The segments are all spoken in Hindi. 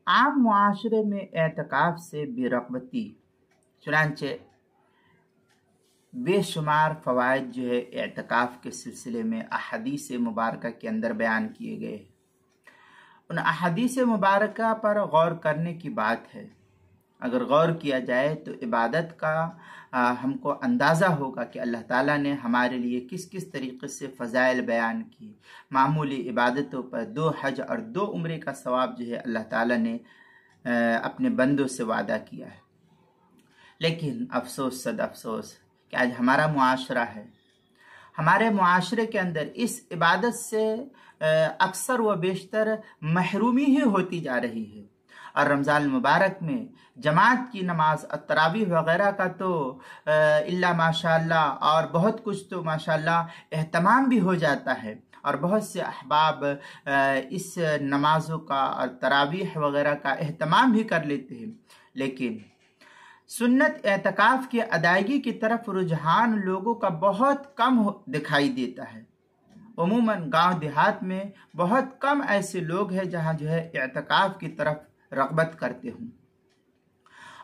आम मुआशरे में एतकाफ से बेरग़बती, चुनांचे बेशुमार फ़वाइद जो है एतकाफ़ के सिलसिले में अहादीस मुबारका के अंदर बयान किए गए हैं। उन अहादीस मुबारका पर गौर करने की बात है। अगर गौर किया जाए तो इबादत का हमको अंदाज़ा होगा कि अल्लाह ताला ने हमारे लिए किस किस तरीक़े से फ़ज़ाइल बयान की। मामूली इबादतों पर 2 हज और 2 उम्रे का सवाब जो है अल्लाह ताला ने अपने बंदों से वादा किया है। लेकिन अफसोस सद अफसोस कि आज हमारा मुआशरा है, हमारे मुआशरे के अंदर इस इबादत से अक्सर व बेशतर महरूमी ही होती जा रही है। और रमज़ान मुबारक में जमात की नमाज, तरावीह वग़ैरह का तो इल्ला माशाअल्लाह और बहुत कुछ तो माशाअल्लाह एहतमाम भी हो जाता है और बहुत से अहबाब इस नमाज़ों का और तरावीह वग़ैरह का एहतमाम भी कर लेते हैं। लेकिन सुन्नत एतकाफ़ की अदायगी की तरफ रुझान लोगों का बहुत कम दिखाई देता है। उमूमन गांव देहात में बहुत कम ऐसे लोग हैं जहां जो है एतकाफ़ की तरफ रग़बत करते हों,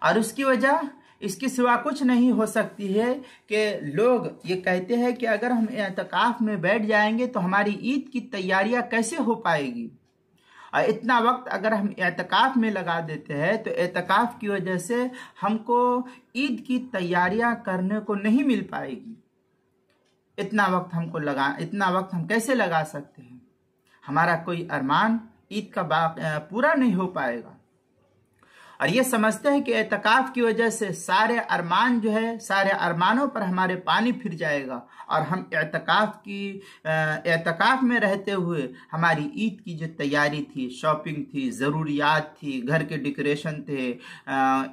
और उसकी वजह इसके सिवा कुछ नहीं हो सकती है कि लोग ये कहते हैं कि अगर हम एतकाफ़ में बैठ जाएंगे तो हमारी ईद की तैयारियां कैसे हो पाएगी, और इतना वक्त अगर हम एतकाफ़ में लगा देते हैं तो एतकाफ़ की वजह से हमको ईद की तैयारियां करने को नहीं मिल पाएगी। इतना वक्त हम कैसे लगा सकते हैं? हमारा कोई अरमान ईद का पूरा नहीं हो पाएगा। और ये समझते हैं कि एतकाफ़ की वजह से सारे अरमान जो है, सारे अरमानों पर हमारे पानी फिर जाएगा और हम एतकाफ़ में रहते हुए हमारी ईद की जो तैयारी थी, शॉपिंग थी, ज़रूरियात थी, घर के डेकोरेशन थे,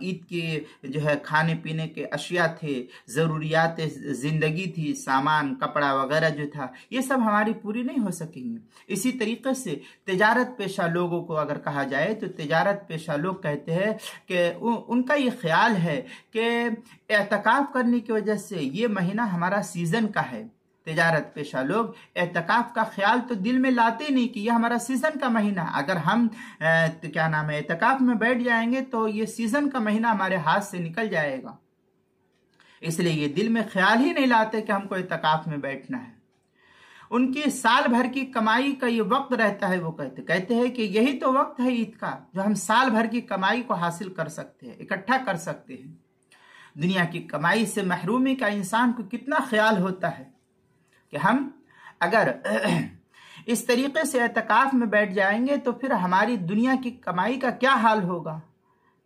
ईद के जो है खाने पीने के अशिया थे, ज़रूरियात ज़िंदगी थी, सामान कपड़ा वगैरह जो था, ये सब हमारी पूरी नहीं हो सकेंगी। इसी तरीके से तिजारत पेशा लोगों को अगर कहा जाए तो तिजारत पेशा लोग कहते हैं कि उनका ये ख्याल है कि एतकाफ़ करने की वजह से ये महीना हमारा सीज़न का है। तिजारत पेशा लोग एतकाफ़ का ख्याल तो दिल में लाते नहीं कि यह हमारा सीज़न का महीना, अगर हम एतकाफ़ में बैठ जाएंगे तो ये सीज़न का महीना हमारे हाथ से निकल जाएगा, इसलिए ये दिल में ख्याल ही नहीं लाते कि हमको एतकाफ़ में बैठना है। उनकी साल भर की कमाई का ये वक्त रहता है, वो कहते हैं कि यही तो वक्त है ईद का जो हम साल भर की कमाई को हासिल कर सकते हैं, इकट्ठा कर सकते हैं। दुनिया की कमाई से महरूमी का इंसान को कितना ख्याल होता है कि हम अगर इस तरीके से एतकाफ़ में बैठ जाएंगे तो फिर हमारी दुनिया की कमाई का क्या हाल होगा।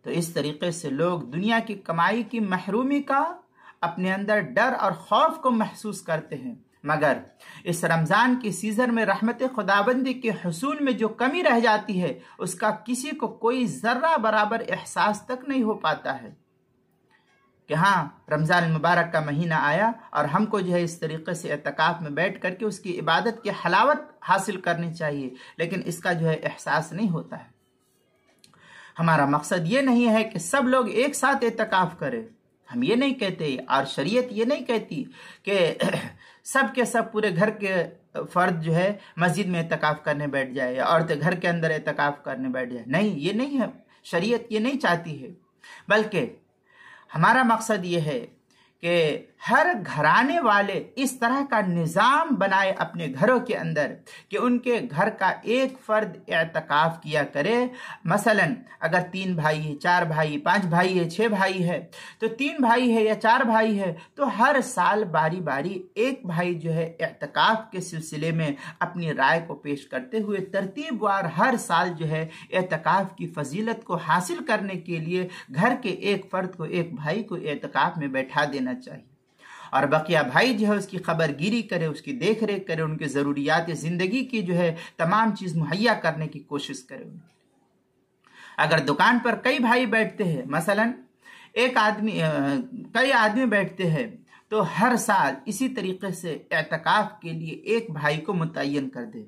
तो इस तरीके से लोग दुनिया की कमाई की महरूमी का अपने अंदर डर और खौफ को महसूस करते हैं, मगर इस रमज़ान के सीज़न में रहमत खुदाबंदी के हुसूल में जो कमी रह जाती है उसका किसी को कोई ज़र्रा बराबर एहसास तक नहीं हो पाता है कि हाँ, रमज़ान मुबारक का महीना आया और हमको जो है इस तरीके से एतकाफ़ में बैठ करके उसकी इबादत की हलावत हासिल करनी चाहिए, लेकिन इसका जो है एहसास नहीं होता है। हमारा मकसद ये नहीं है कि सब लोग एक साथ एतकाफ़ करें, हम ये नहीं कहते, और शरीयत ये नहीं कहती कि सब के सब पूरे घर के फ़र्द जो है मस्जिद में एतकाफ़ करने बैठ जाए या औरतें घर के अंदर एतकाफ़ करने बैठ जाए। नहीं, ये नहीं है, शरीयत ये नहीं चाहती है, बल्कि हमारा मकसद ये है कि हर घराने वाले इस तरह का निज़ाम बनाए अपने घरों के अंदर कि उनके घर का एक फ़र्द एतकाफ़ किया करे। मसलन अगर 3 भाई है, 4 भाई, 5 भाई है, 6 भाई है, तो 3 भाई है या 4 भाई है तो हर साल बारी बारी एक भाई जो है एतकाफ़ के सिलसिले में अपनी राय को पेश करते हुए तरतीबवार हर साल जो है एतकाफ़ की फजीलत को हासिल करने के लिए घर के एक फ़र्द को, एक भाई को एतकाफ़ में बैठा देना चाहिए, और बकिया भाई जो है उसकी खबरगिरी करे, उसकी देख रेख करे, उनके ज़रूरियात ज़िंदगी की जो है तमाम चीज़ मुहैया करने की कोशिश करे। अगर दुकान पर कई भाई बैठते हैं, मसलन कई आदमी बैठते हैं, तो हर साल इसी तरीके से एतकाफ़ के लिए एक भाई को मुतय्यन कर दे।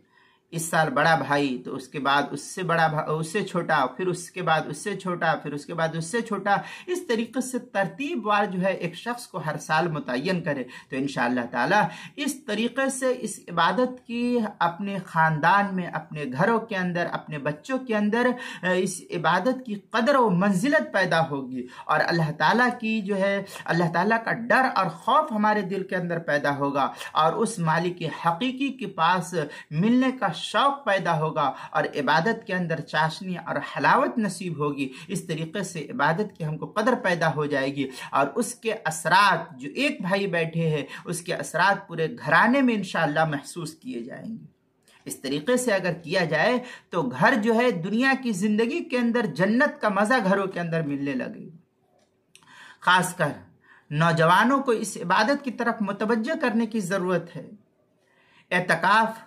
इस साल बड़ा भाई, तो उसके बाद उससे बड़ा उससे छोटा, फिर उसके बाद उससे छोटा, फिर उसके बाद उससे छोटा, इस तरीके से तरतीबवार जो है एक शख्स को हर साल मुतय्यन करे। तो इंशाअल्लाह ताला इस तरीके से इस इबादत की अपने ख़ानदान में, अपने घरों के अंदर, अपने बच्चों के अंदर इस इबादत की कदर और मंजिलत पैदा होगी, और अल्लाह ताला की जो है अल्लाह ताला का डर और खौफ हमारे दिल के अंदर पैदा होगा, और उस मालिक हकीकी के पास मिलने का शौक पैदा होगा, और इबादत के अंदर चाशनी और हलावत नसीब होगी। इस तरीके से इबादत की हमको कदर पैदा हो जाएगी, और उसके असरात जो एक भाई बैठे हैं उसके असरात पूरे घराने में इंशाअल्लाह महसूस किए जाएंगे। इस तरीके से अगर किया जाए तो घर जो है दुनिया की जिंदगी के अंदर जन्नत का मजा घरों के अंदर मिलने लगेगा। खासकर नौजवानों को इस इबादत की तरफ मुतवज्जह करने की जरूरत है। एतकाफ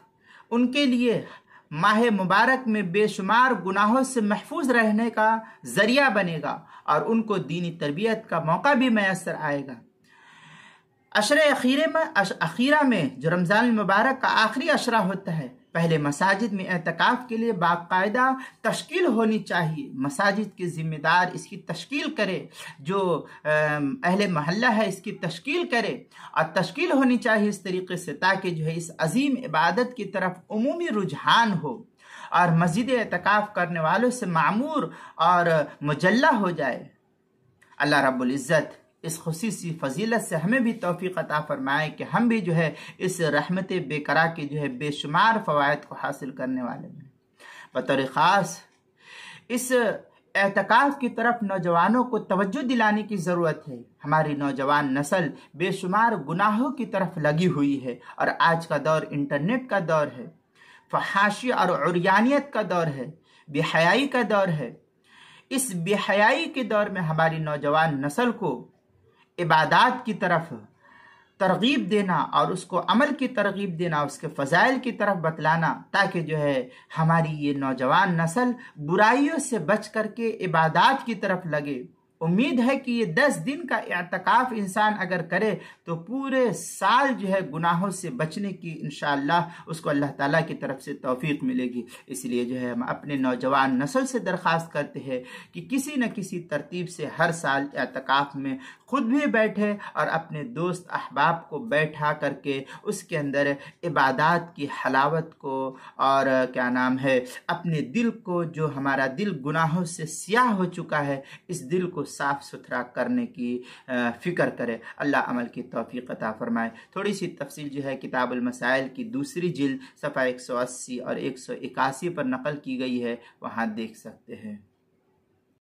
उनके लिए माह मुबारक में बेशुमार गुनाहों से महफूज रहने का जरिया बनेगा, और उनको दीनी तरबियत का मौका भी मैसर आएगा। अशरे अखीरा में जो रमज़ान मुबारक का आखिरी अशरा होता है, पहले मसाजिद में एतकाफ के लिए बाकायदा तश्कील होनी चाहिए। मसाजिद के ज़िम्मेदार इसकी तश्कील करे, जो अहले मोहल्ला है इसकी तश्कील करे, और तश्कील होनी चाहिए इस तरीके से ताकि जो है इस अजीम इबादत की तरफ उमूमी रुझान हो, और मस्जिद एतकाफ करने वालों से मामूर और मुजल्ला हो जाए। अल्लाह रब्बुल इज़्ज़त इस खुसूसी फजीलत से हमें भी तौफीक अता फरमाए कि हम भी जो है इस रहमत बेकरा के जो है बेशुमार फ़वाइद को हासिल करने वाले हैं। बतौर ख़ास इस एतकाफ की तरफ नौजवानों को तवज्जो दिलाने की ज़रूरत है। हमारी नौजवान नस्ल बेशुमार गुनाहों की तरफ लगी हुई है, और आज का दौर इंटरनेट का दौर है, फहाशी और उर्यानियत का दौर है, बेहयाई का दौर है। इस बेहयाई के दौर में हमारी नौजवान नस्ल को इबादात की तरफ तरगीब देना, और उसको अमल की तरगीब देना, उसके फ़ज़ाइल की तरफ बतलाना, ताकि जो है हमारी ये नौजवान नस्ल बुराइयों से बच करके इबादात की तरफ लगे। उम्मीद है कि ये 10 दिन का एतकाफ इंसान अगर करे तो पूरे साल जो है गुनाहों से बचने की इंशाअल्लाह उसको अल्लाह ताला की तरफ से तौफीक मिलेगी। इसलिए जो है हम अपने नौजवान नस्ल से दरख्वास्त करते हैं कि किसी न किसी तरतीब से हर साल एतकाफ में खुद भी बैठे, और अपने दोस्त अहबाब को बैठा करके उसके अंदर इबादात की हलावत को, और क्या नाम है, अपने दिल को, जो हमारा दिल गुनाहों से सियाह हो चुका है, इस दिल को साफ सुथरा करने की फिक्र करे। अल्लाह अमल की तौफीक अता फरमाए। थोड़ी सी तफसील जो है किताबुल मसाइल की दूसरी जिल्द सफ़ा 180 और 181 पर नकल की गई है, वहाँ देख सकते हैं।